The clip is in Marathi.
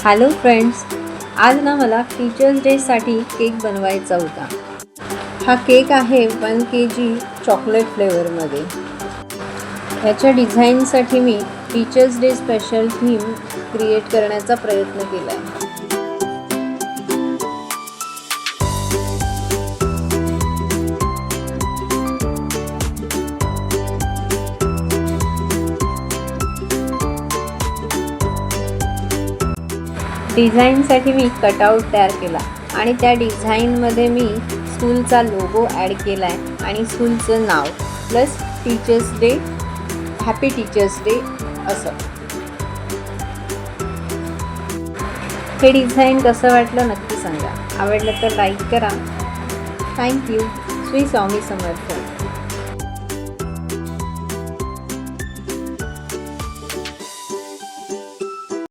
हॅलो फ्रेंड्स, आज ना मला टीचर्स डेसाठी केक बनवायचा होता। हा केक आहे 1 kg चॉकलेट फ्लेवरमध्ये। याच्या डिझाईनसाठी मी teachers day special theme create करण्याचा प्रयत्न केला आहे। डिझाईनसाठी मी कटआउट तयार केला आणि त्या डिझाईनमध्ये मी स्कूलचा लोगो ॲड केला आहे आणि स्कूलचं नाव plus teachers day, happy teachers day असं। हे डिझाईन कसं वाटलं नक्की सांगा। आवडलं तर लाईक करा। थँक्यू। श्री स्वामी समर्थ।